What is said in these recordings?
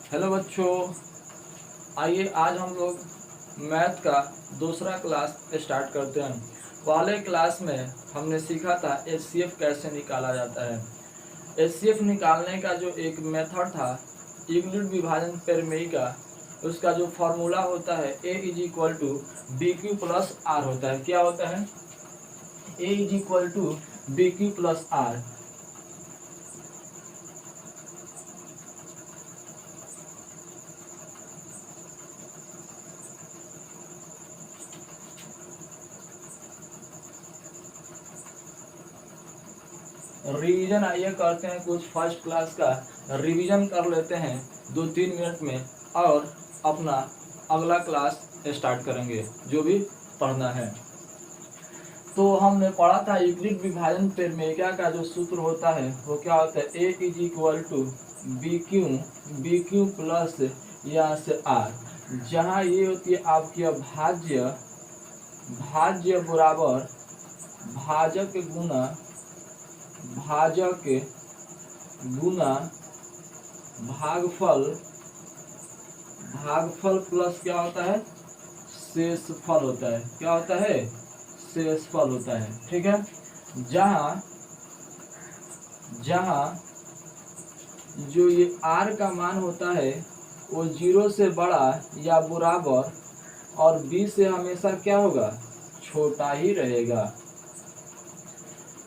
Hello बच्चों, आइए आज हम लोग मैथ का दूसरा क्लास स्टार्ट करते हैं। पहले क्लास में हमने सीखा था एचसीएफ कैसे निकाला जाता है। एचसीएफ निकालने का जो एक मेथड था यूक्लिड विभाजन प्रमेय का, उसका जो फॉर्मूला होता है A is equal to B Q plus R होता है। क्या होता है? A is equal to B Q plus R. Revision आइए करते हैं, कुछ फर्स्ट क्लास का रिवीजन कर लेते हैं 2-3 मिनट में, और अपना अगला क्लास स्टार्ट करेंगे जो भी पढ़ना है। तो हमने पढ़ा था यूक्लिड विभाजन प्रमेय का जो सूत्र होता है वो क्या होता है? A is equal to B Q plus यहाँ से आर, जहाँ ये होती है आपकी भाज्य बराबर भाजक गुना भागफल प्लस क्या होता है? शेषफल होता है। क्या होता है? शेषफल होता है। ठीक है, जहां जो ये r का मान होता है वो 0 से बड़ा या बराबर और b से हमेशा क्या होगा? छोटा ही रहेगा।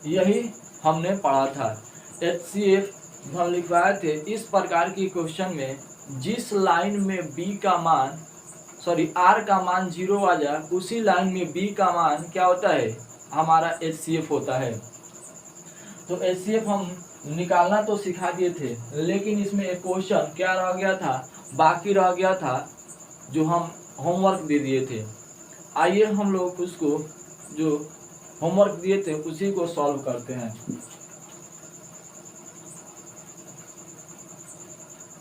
यही हमने पढ़ा था। एचसीएफ हम लिखवाए थे इस प्रकार की क्वेश्चन में, जिस लाइन में आर का मान 0 आ जाए उसी लाइन में बी का मान क्या होता है? हमारा एचसीएफ होता है। तो एचसीएफ हम निकालना तो सिखा दिए थे, लेकिन इसमें एक क्वेश्चन क्या रह गया था? बाकी रह गया था, जो हम होमवर्क दे दिए थे। आइए हम लोग उसको जो होमवर्क दिए थे उसी को सॉल्व करते हैं।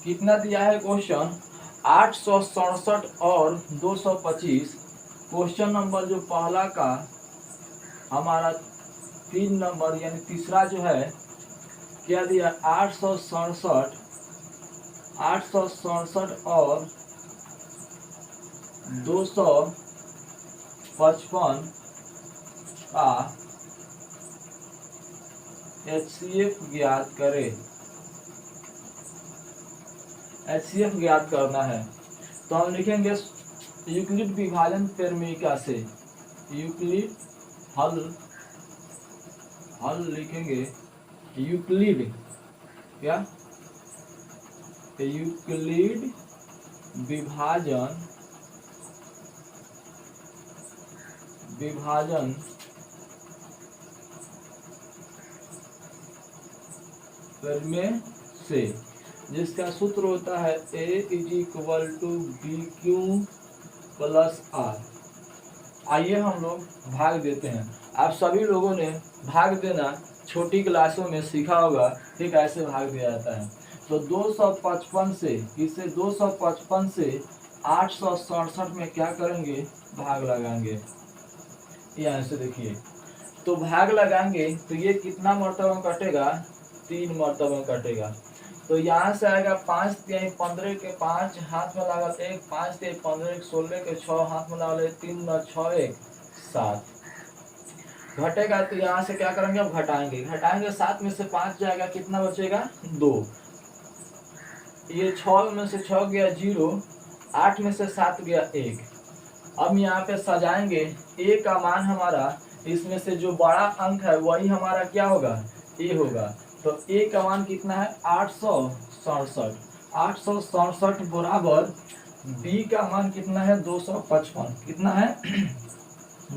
कितना दिया है क्वेश्चन? 867 और 225। क्वेश्चन नंबर जो पहला का हमारा 3 नंबर यानी तीसरा जो है क्या दिया? 867 और 255 का एचसीएफ ज्ञात करें। एचसीएफ ज्ञात करना है तो हम लिखेंगे यूक्लिड विभाजन प्रमेय से यूक्लिड हल लिखेंगे। यूक्लिड क्या? यूक्लिड विभाजन प्रमेय से, जिसका सूत्र होता है A is equal to B Q plus R. आइए हम लोग भाग देते हैं। आप सभी लोगों ने भाग देना छोटी क्लासों में सीखा होगा कि कैसे भाग दिया जाता है। तो 255 से 867 में क्या करेंगे? भाग लगाएंगे। यहाँ से देखिए, तो भाग लगाएंगे तो ये कितना मर्तबा कटेगा? 3 मर्तबा कटेगा। तो यहाँ से आएगा 5 3 15 के 5 हाथ में लागल 1, 5 3 15 16 के 6 हाथ में लागल 3 9 6 1 7 घटेगा। तो यहाँ से क्या करेंगे? अब घटाएंगे 7 में से 5 जाएगा, कितना बचेगा? 2। ये 6 में से 6 गया 0, 8 में से 7 गया 1। अब यहाँ पे सजाएंगे, ए का मान हमारा इसमें से जो बड़ा अंक है वही हमारा क्या होगा? ए होगा। तो ए का मान कितना है? 867 बराबर बी का मान कितना है? 255। कितना है?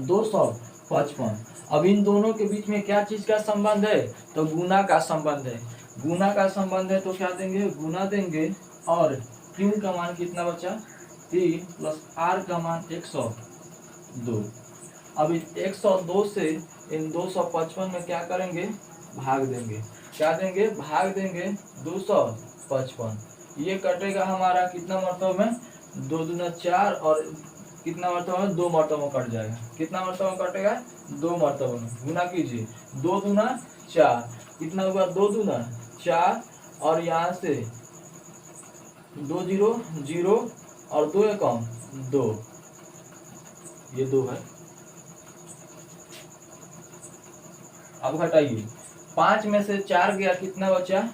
255। अब इन दोनों के बीच में क्या चीज का संबंध है? तो गुना का संबंध है। गुना का संबंध है तो क्या देंगे? गुना देंगे। और क्यू का मान कितना बचा? 3 प्लस आर का मान 102। अब इस 102 से इन 255 में क्या करेंगे? भाग देंगे। क्या देंगे? भाग देंगे 255। ये कटेगा हमारा कितना मरतबा में? 2 दूना 4 और कितना मरतबा में? 2 मरतबा कट जाएगा। कितना मरतबा कटेगा? 2 मरतबा में। गुना कीजिए, 2 दूना 4, कितना होगा? 2 दूना 4 और यहाँ से 2 जीरो 0 और 2 एकम 2, ये 2 है। अब घटाइए, 5 में से 4 गया, कितना बचा?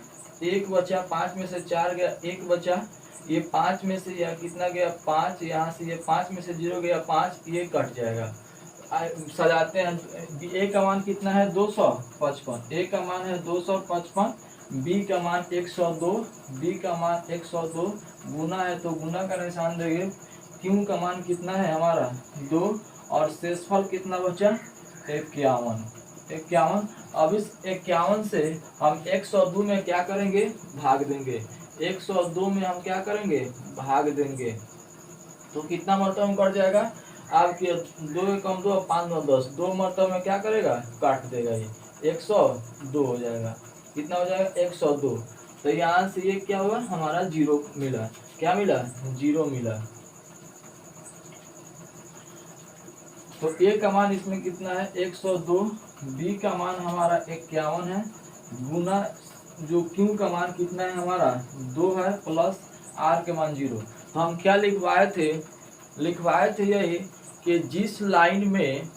1 बचा। 5 में से 4 गया, 1 बचा। ये 5 में से यह कितना गया? 5। यहाँ से ये 5 में से 0 गया 5, ये कट जाएगा। सजाते हैं। ए का मान कितना है? 255। ए का मान है 255। बी का मान 102। बी का मान 102 गुना है तो गुना का निशान देंगे। क्यू का मान कितना है हमारा? 2। और शेषफल कितना बचा? 51। 51। अब इस 51 से हम 102 में क्या करेंगे? भाग देंगे। 102 में हम क्या करेंगे? भाग देंगे। तो कितना मरतबा में कट जाएगा? आपके 2 एकम 2, 5 9 10, 2 मरतबा में क्या करेगा? काट देगा। ये 102 हो जाएगा। कितना हो जाएगा? 102। तो यहाँ से ये क्या हुआ? हमारा 0 मिला। क्या मिला? 0 मिला। तो ए का मान इसमें कितना है? 102। बी का मान हमारा 51 है गुना जो क्यू का मान कितना है हमारा? 2 है प्लस आर के मान 0। तो हम क्या लिखवाए थे? लिखवाए थे यही कि जिस लाइन में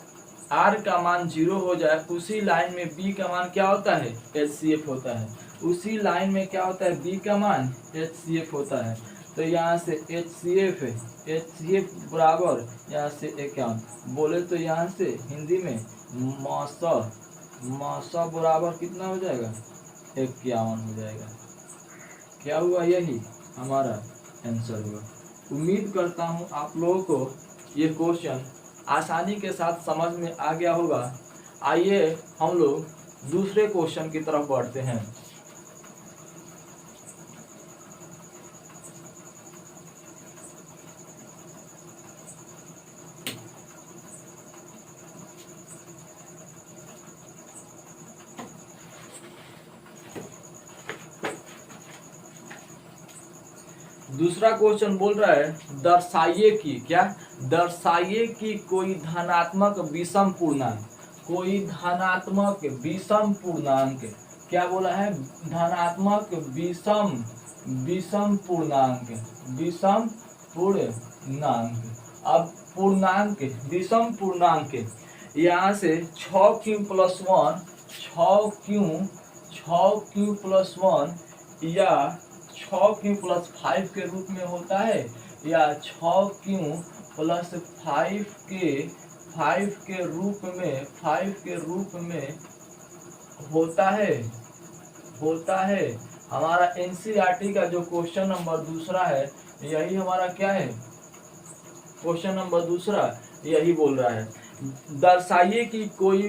आर का मान 0 हो जाए उसी लाइन में बी का मान क्या होता है? HCF होता है। उसी लाइन में क्या होता है? बी का मान HCF होता है। तो यहाँ से HCF है, HCF बराबर यहाँ से 51 बोले तो यहाँ से हिंदी में मौसा बराबर कितना हो जाएगा? 51 हो जाएगा। क्या हुआ? यही हमारा आंसर हुआ। उम्मीद करता हूँ आप लोगों को ये क्वेश्चन आसानी के साथ समझ में आ गया होगा। आइए हम लोग दूसरे क्वेश्चन की तरफ बढ़ते हैं। दूसरा क्वेश्चन बोल रहा है दर्शाइए कि क्या? दर्शाइए कि कोई धनात्मक विषम पूर्णांक, कोई धनात्मक विषम पूर्णांक, क्या बोला है? धनात्मक विषम पूर्णांक, विषम पूर्णांक। अब पूर्णांक, विषम पूर्णांक, यहाँ से 6q+1, 6q+1 या 6q+5 के रूप में होता है, या 6q+5 के रूप में, 5 के रूप में होता है। हमारा NCERT का जो क्वेश्चन नंबर दूसरा है यही हमारा क्या है? क्वेश्चन नंबर दूसरा यही बोल रहा है दर्शाइए कि कोई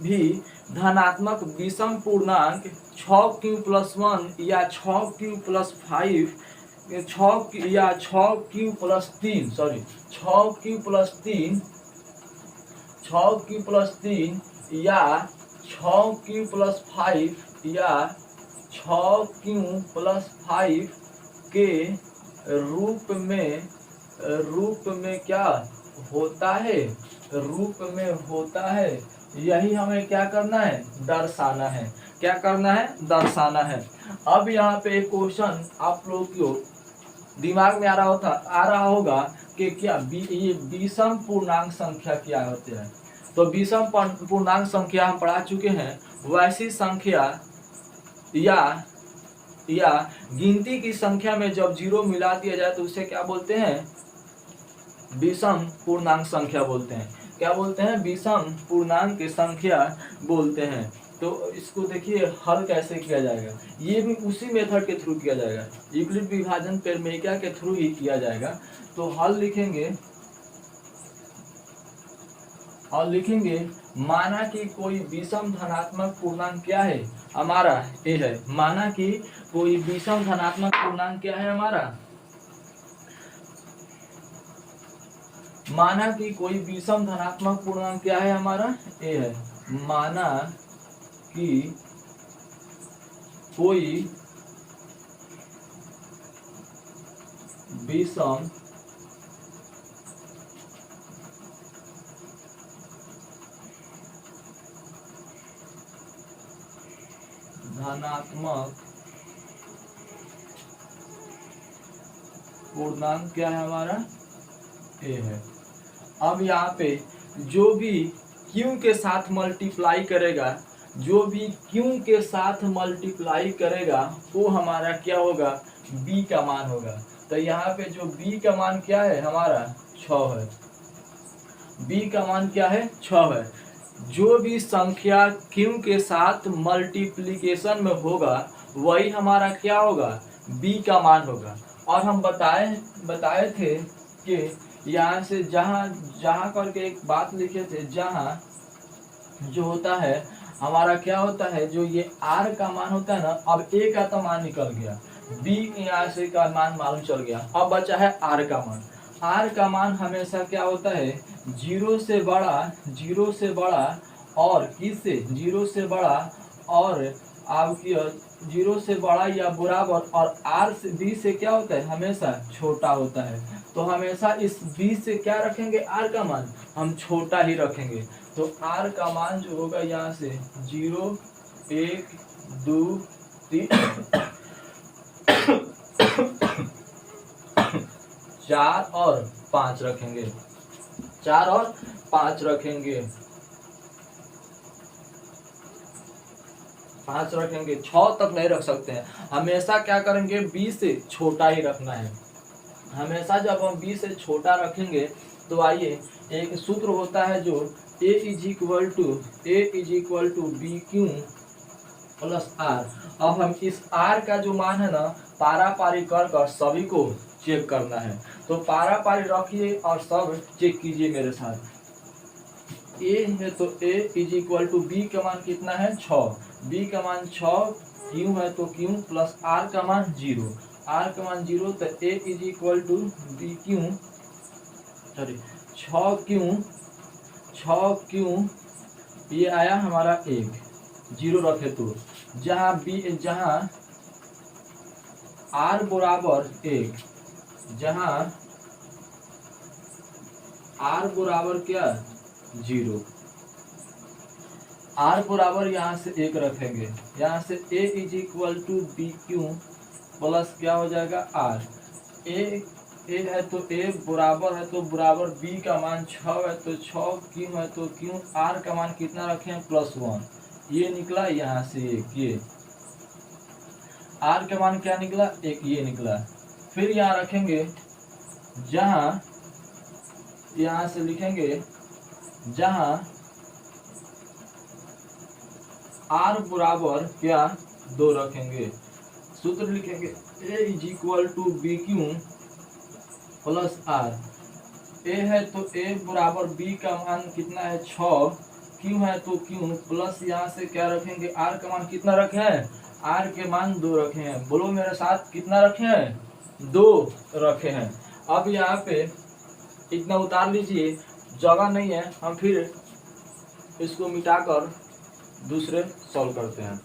भी धनात्मक विषम पूर्णांक 6q+1 या 6q+5 या 6q+3 या 6q+5 या 6q+5 के रूप में क्या होता है? रूप में होता है। यही हमें क्या करना है? दर्शाना है। क्या करना है? दर्शाना है। अब यहाँ पे एक क्वेश्चन आप लोग को दिमाग में आ रहा होगा कि क्या ये विषम पूर्णांक संख्या क्या होते हैं? तो विषम पूर्णांक संख्या हम पढ़ा चुके हैं। वैसी संख्या या गिनती की संख्या में जब 0 मिला दिया जाए तो उसे क्या बोलते हैं? विषम पूर्णांक संख्या बोलते हैं। क्या बोलते हैं? विषम पूर्णांक संख्या बोलते हैं। तो इसको देखिए हल कैसे किया जाएगा। ये भी उसी मेथड के थ्रू किया जाएगा, यूक्लिड विभाजन पेरमेकिया के थ्रू ही किया जाएगा। तो हल लिखेंगे माना कि कोई विषम धनात्मक पूर्णांक क्या है हमारा? ए है। माना कि कोई विषम धनात्मक पूर्णांक क्या है हमारा? माना कि कोई विषम धनात्मक पूर्णांक क्या है हमारा? ए है। माना कि कोई विषम धनात्मक पूर्णांक क्या है हमारा, ए है। अब यहाँ पे जो भी क्यू के साथ मल्टीप्लाई करेगा, जो भी क्यू के साथ मल्टीप्लाई करेगा वो हमारा क्या होगा, बी का मान होगा। तो यहाँ पे जो बी का मान क्या है हमारा 6 है। बी का मान क्या है 6 है। जो भी संख्या क्यू के साथ मल्टीप्लिकेशन में होगा वही हमारा क्या होगा, बी का मान होगा। और हम बताए थे कि यहाँ से जहाँ जहाँ करके एक बात लिखे थे, जहाँ जो होता है हमारा क्या होता है, जो ये आर का मान होता है ना, अब ए का तो मान निकल गया, बी यहाँ से का मान मालूम चल गया, अब बचा है आर का मान। आर का मान हमेशा क्या होता है, जीरो से बड़ा और किससे, जीरो से बड़ा और आपकी जीरो से बड़ा या बराबर, और आर से बी से क्या होता है, हमेशा छोटा होता है। तो हमेशा इस बी से क्या रखेंगे, आर का मान हम छोटा ही रखेंगे। तो आर का मान जो होगा यहाँ से 0 1 2 3 4 और 5 रखेंगे, 4 और 5 रखेंगे, 5 रखेंगे, 6 तक नहीं रख सकते हैं। हमेशा क्या करेंगे, 20 से छोटा ही रखना है। हमेशा जब हम 20 से छोटा रखेंगे तो आइए, एक सूत्र होता है जो A is equal to B Q plus R. अब हम इस आर का जो मान है ना, पारापारी कर सभी को चेक करना है। तो पारापारी रखिए और सब चेक कीजिए मेरे साथ। ए है तो A is equal to B का मान कितना है 6, बी का मान 6, क्यू है तो क्यू प्लस आर का मान 0, आर का मान 0, तो A is equal to B Q, sorry 6 Q ये आया हमारा 1, 0 रखे तो जहाँ आर बराबर 1, जहाँ आर बराबर क्या 0, आर बराबर यहाँ से 1 रखेंगे, यहाँ से A is equal to B Q plus क्या हो जाएगा आर। ए है तो ए बराबर है तो बराबर, बी का मान 6 है तो 6, क्यू है तो क्यू, आर का मान कितना रखे हैं +1, ये निकला यहाँ से 1, ये आर का मान क्या निकला 1, ये निकला। फिर यहाँ रखेंगे, जहाँ यहाँ से लिखेंगे, जहाँ आर बराबर क्या 2 रखेंगे, सूत्र लिखेंगे A is equal to B Q plus R. A है तो ए बराबर बी का मान कितना है 6, क्यू है तो क्यू प्लस यहाँ से क्या रखेंगे, आर का मान कितना रखे हैं, आर के मान 2 रखे हैं। बोलो मेरे साथ, कितना रखे हैं, 2 रखे हैं। अब यहाँ पे इतना उतार लीजिए, जगह नहीं है, हम फिर इसको मिटाकर दूसरे सॉल्व करते हैं।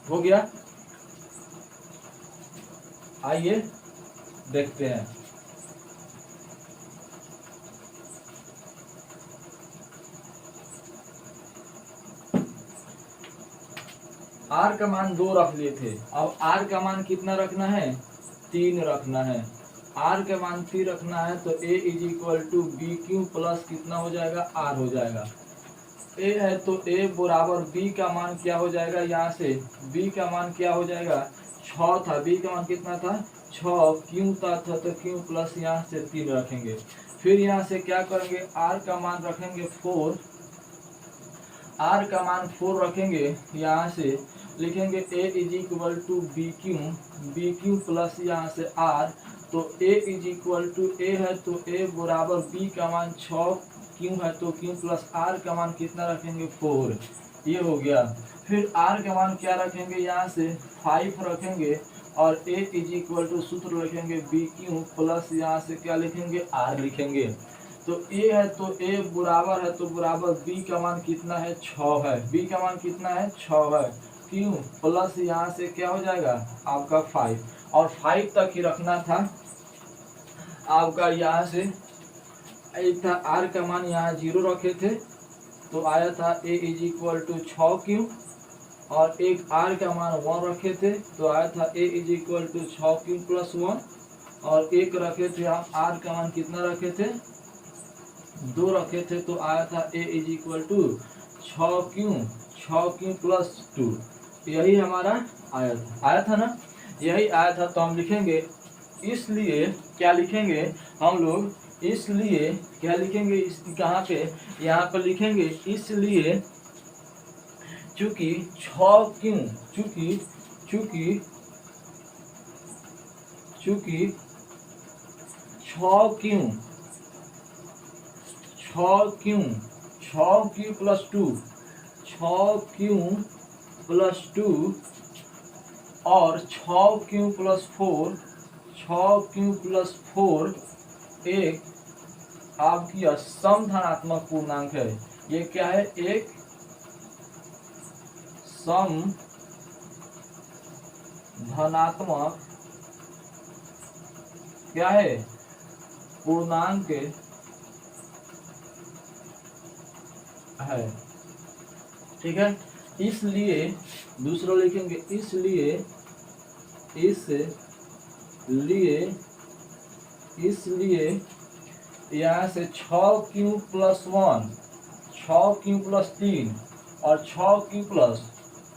हो गया, आइए देखते हैं। आर का मान 2 रख लिए थे, अब आर का मान कितना रखना है, 3 रखना है। आर का मान 3 रखना है तो A is equal to B Q plus कितना हो जाएगा, आर हो जाएगा। ए है तो ए बराबर बी का मान क्या हो जाएगा, यहाँ से बी का मान क्या हो जाएगा 6 था, बी का मान कितना था 6, क्यू था तो क्यू प्लस यहाँ से 3 रखेंगे। फिर यहाँ से क्या करेंगे, आर का मान रखेंगे 4, आर का मान 4 रखेंगे, यहाँ से लिखेंगे A is equal to B Q plus यहाँ से आर। तो A is equal to A है तो ए बराबर बी का मान 6, क्यू है तो क्यू प्लस आर का मान कितना रखेंगे 4, ये हो गया। फिर आर का मान क्या रखेंगे, यहाँ से 5 रखेंगे और A इज इक्वल टू सूत्र लिखेंगे बी क्यू प्लस यहाँ से क्या लिखेंगे, आर लिखेंगे। तो A है तो A बराबर है तो बराबर B का मान कितना है 6 है, B का मान कितना है 6 है, क्यू प्लस यहाँ से क्या हो जाएगा आपका 5, और 5 तक ही रखना था आपका। यहाँ से एक था आर का मान यहाँ 0 रखे थे तो आया था a is equal to 6Q, और एक r का मान 1 रखे थे तो आया था a is equal to 6Q plus 1, और एक रखे थे हम r का मान कितना रखे थे, 2 रखे थे तो आया था a is equal to 6Q plus 2। यही हमारा आया था ना, यही आया था। तो हम लिखेंगे इसलिए, क्या लिखेंगे हम लोग, इसलिए क्या लिखेंगे, इस कहाँ पे, यहाँ पर लिखेंगे इसलिए चूंकि 6Q, चूंकि 6Q प्लस 2, 6Q प्लस 2 और 6Q प्लस 4, 6Q प्लस 4 एक आपकी सम धनात्मक पूर्णांक है। ये क्या है, एक सम धनात्मक क्या है, पूर्णांक है, ठीक है। इसलिए दूसरा लिखेंगे, इसलिए यहाँ से 6Q प्लस 1, 6Q प्लस 3 और 6Q प्लस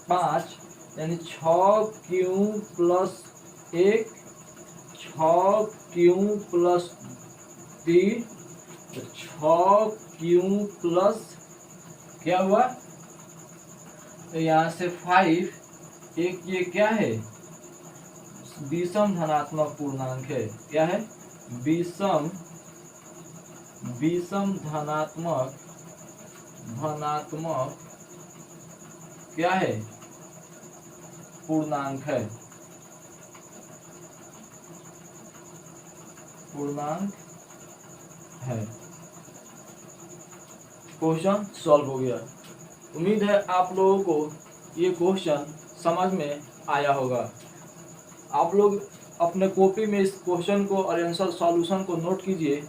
5, यानी 6Q plus 1, 6Q plus 3, 6Q plus क्या हुआ, तो यहाँ से 5, एक ये क्या है, विषम धनात्मक पूर्णांक है। क्या है, विषम धनात्मक क्या है, पूर्णांक है, क्वेश्चन सॉल्व हो गया। उम्मीद है आप लोगों को ये क्वेश्चन समझ में आया होगा। आप लोग अपने कॉपी में इस क्वेश्चन को और आंसर सॉल्यूशन को नोट कीजिए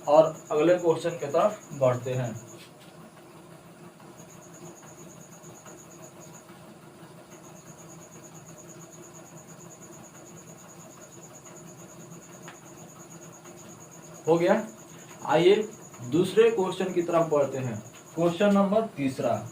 और अगले क्वेश्चन की तरफ बढ़ते हैं। हो गया, आइए दूसरे क्वेश्चन की तरफ बढ़ते हैं। क्वेश्चन नंबर तीसरा,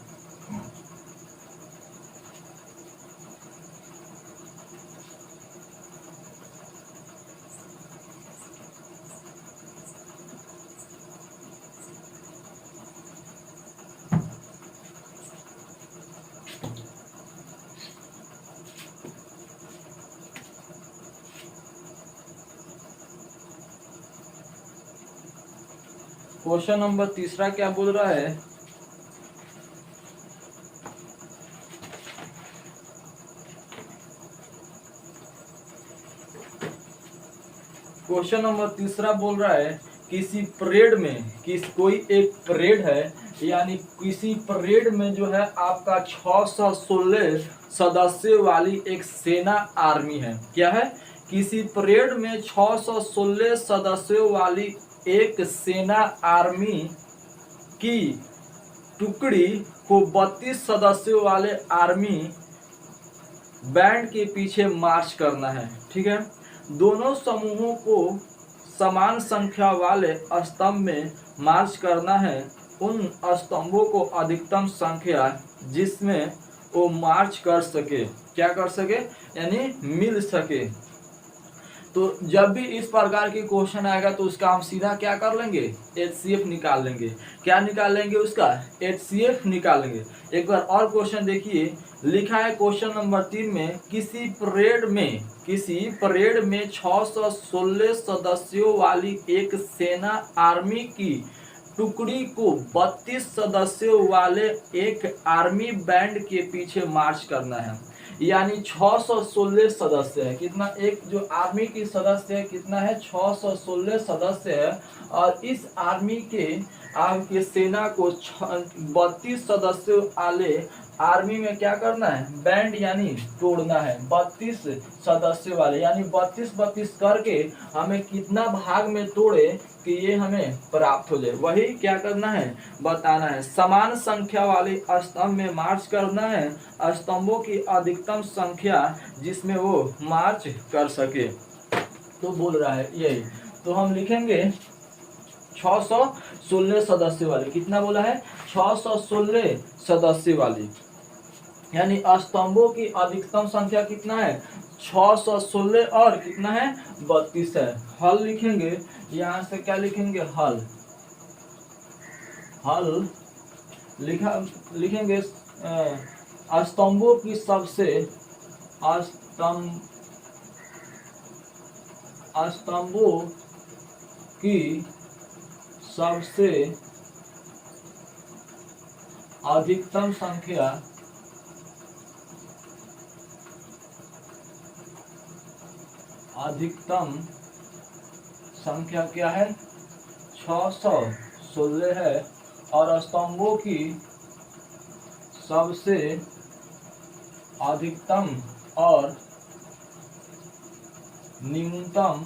क्वेश्चन नंबर तीसरा क्या बोल रहा है, क्वेश्चन नंबर तीसरा बोल रहा है किसी परेड में, कोई एक परेड है, यानी किसी परेड में जो है आपका 616 सदस्यों वाली एक सेना आर्मी है। क्या है, किसी परेड में 616 सदस्यों वाली एक सेना आर्मी की टुकड़ी को 32 सदस्यों वाले आर्मी बैंड के पीछे मार्च करना है। ठीक है, दोनों समूहों को समान संख्या वाले स्तंभ में मार्च करना है। उन स्तंभों को अधिकतम संख्या जिसमें वो मार्च कर सके, क्या कर सके, यानी मिल सके। तो जब भी इस प्रकार की क्वेश्चन आएगा तो उसका हम सीधा क्या कर लेंगे, HCF निकाल लेंगे। क्या निकाल लेंगे, उसका HCF निकालेंगे। एक बार और क्वेश्चन देखिए, लिखा है क्वेश्चन नंबर 3 में किसी परेड में 616 सदस्यों वाली एक सेना आर्मी की टुकड़ी को 32 सदस्यों वाले एक आर्मी बैंड के पीछे मार्च करना है। यानी 616 सदस्य है, कितना, एक जो आर्मी की सदस्य है कितना है, 616 सदस्य है। और इस आर्मी के आपके सेना को 32 सदस्यों वाले आर्मी में क्या करना है, बैंड यानी तोड़ना है। 32 सदस्यों वाले यानी 32 करके हमें कितना भाग में तोड़े कि ये हमें प्राप्त हो जाए। वही क्या करना है, बताना है। समान संख्या वाले स्तंभ में मार्च करना है, स्तंभों की अधिकतम संख्या जिसमें वो मार्च कर सके। तो बोल रहा है यही। तो हम लिखेंगे 616 सदस्य वाली। कितना बोला है, 616 सदस्य वाली, यानी स्तंभों की अधिकतम संख्या कितना है, 616 और कितना है, 32 है। हल लिखेंगे, यहाँ से क्या लिखेंगे, हल लिखेंगे स्तंभों की सबसे स्तंभों की सबसे अधिकतम संख्या क्या है, 616 है, और स्तंभों की सबसे अधिकतम और न्यूनतम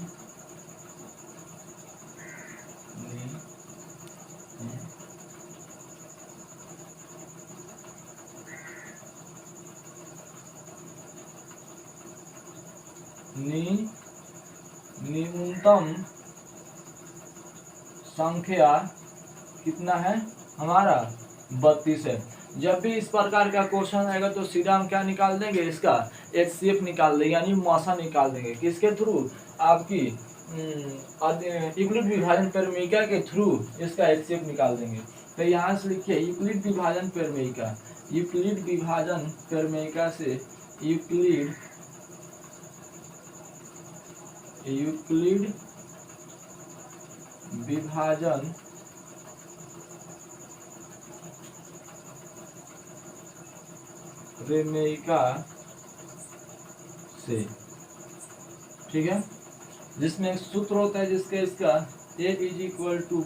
न्यूनतम संख्या कितना है हमारा, 32 है। जब भी इस प्रकार का क्वेश्चन आएगा तो सीधा हम क्या निकाल देंगे, इसका HCF निकाल देंगे, यानी मौसा निकाल देंगे। किसके थ्रू, आपकी यूक्लिड विभाजन परिमेयिका के थ्रू इसका HCF निकाल देंगे। तो यहाँ से लिखिए यूक्लिड विभाजन परिमेयिका, यूक्लिड विभाजन परिमेयिका से यूक्लिड विभाजन परिमेयिका से, ठीक है, जिसमें एक सूत्र होता है जिसके इसका A =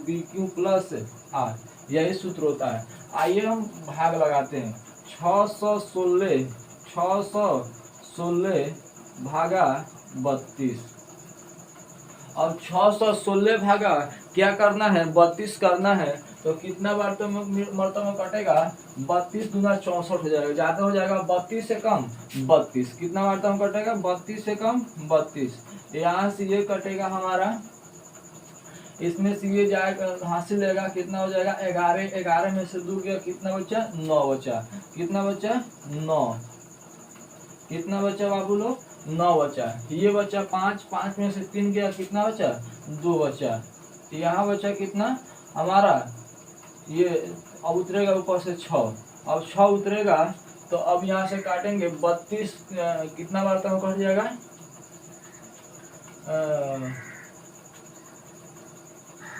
BQ + R, यही सूत्र होता है। आइए हम भाग लगाते हैं। 616 भागा 32, अब 616 भागा क्या करना है, 32 करना है। तो कितना मरतबा कटेगा, 32 दूना 64 हो जाएगा, ज्यादा हो जाएगा 32 से कम 32, कितना मरतबा कटेगा, 32 से कम 32। यहाँ से ये कटेगा हमारा, इसमें से ये जाएगा, हासिल लेगा, कितना हो जाएगा 11, 11 में से 2 गया, कितना बचा, 9 बचा, कितना बचा 9, कितना बचा बाबू लोग, 9 बचा। ये बचा 5, 5 में से 3 गया, कितना बचा, 2 बचा। यहाँ बचा कितना हमारा, ये अब उतरेगा ऊपर से 6, अब 6 उतरेगा तो अब यहाँ से काटेंगे 32, कितना मरतबा कट जाएगा,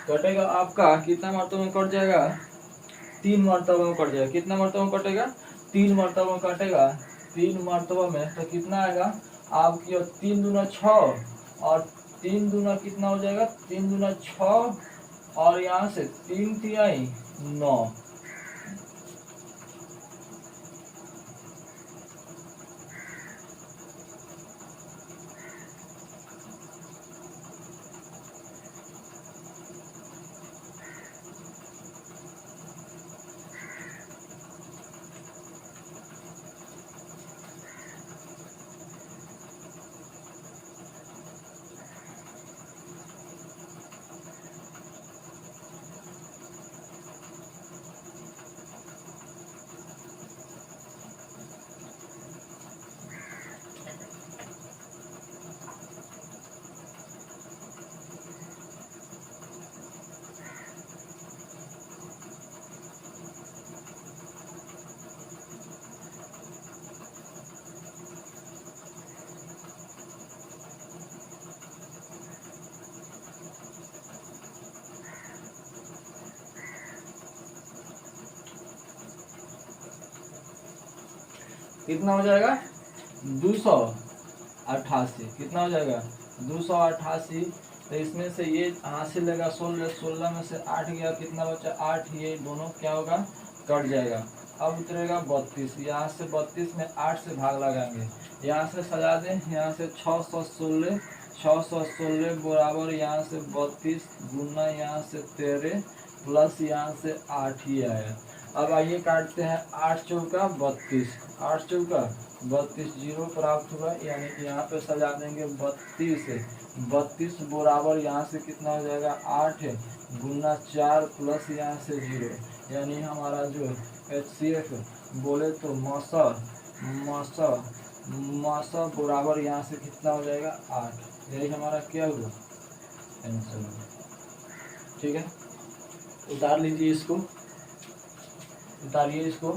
कटेगा आपका कितना मरतबा में कट जाएगा, 3 मरतबा में कट जाएगा। कितना मरतबा में कटेगा, 3 मरतबा में कटेगा। 3 मरतबा में तो कितना आएगा आपकी, 3 दूना 6 और 3 दूना कितना हो जाएगा, 3 दूना 6 और यहाँ से 3 तिहाई 9। कितना हो जाएगा 288, कितना हो जाएगा 288। तो इसमें से ये हासिल लेगा 16, 16 में से 8 गया, कितना बचा 8, ये दोनों क्या होगा कट जाएगा। अब उतरेगा 32, यहाँ से 32 में 8 से भाग लगाएंगे, यहाँ से सजा दें, यहाँ से 616 616 बराबर यहाँ से 32 गुना यहाँ से 13 प्लस यहाँ से 8 ही आया। अब आइए काटते हैं, 8 चौका 32, 8 चौका 32 जीरो प्राप्त हुआ, यानी यहाँ पे सजा देंगे 32 बराबर यहाँ से कितना हो जाएगा 8 गुना 4 प्लस यहाँ से 0, यानी हमारा जो HCF बोले तो मसा बराबर यहाँ से कितना हो जाएगा 8। यही हमारा क्या हुआ आंसर हुआ। ठीक है, उतार लीजिए इसको, उतारिए इसको,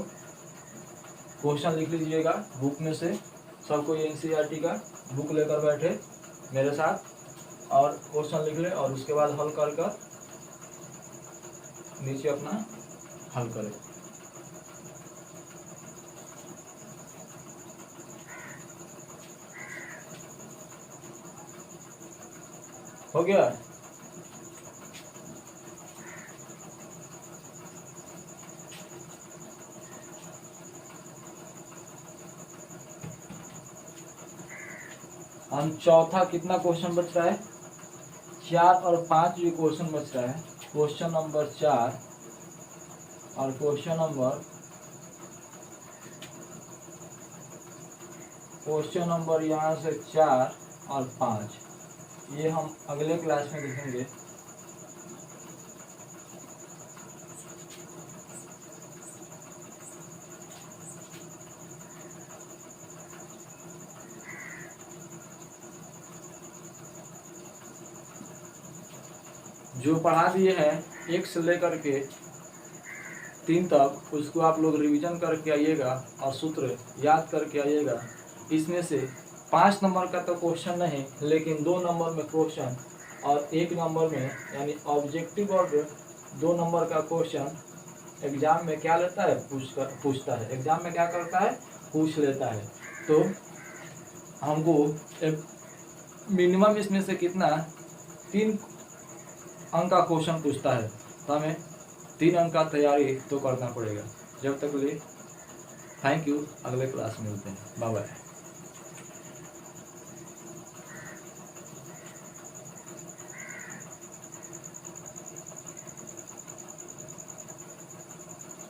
क्वेश्चन लिख लीजिएगा बुक में से। सबको NCERT का बुक लेकर बैठे मेरे साथ और क्वेश्चन लिख ले, और उसके बाद हल कर नीचे अपना हल करें। हो गया? हम चौथा कितना क्वेश्चन बच रहा है, 4 और 5 ये क्वेश्चन बच रहा है। क्वेश्चन नंबर 4 और क्वेश्चन नंबर यहाँ से 4 और 5 ये हम अगले क्लास में देखेंगे। जो पढ़ा दिए हैं 1 से लेकर के 3 तक, उसको आप लोग रिवीजन करके आइएगा और सूत्र याद करके आइएगा। इसमें से 5 नंबर का तो क्वेश्चन नहीं, लेकिन 2 नंबर में क्वेश्चन और 1 नंबर में, यानी ऑब्जेक्टिव और 2 नंबर का क्वेश्चन एग्जाम में क्या लेता है, पूछता है। एग्जाम में क्या करता है, पूछ लेता है। तो हमको मिनिमम इसमें से कितना 3 अंक का क्वेश्चन पूछता है, तो हमें 3 अंक का तैयारी तो करना पड़ेगा। जब तक ले थैंक यू, अगले क्लास में मिलते हैं, बाय बाय।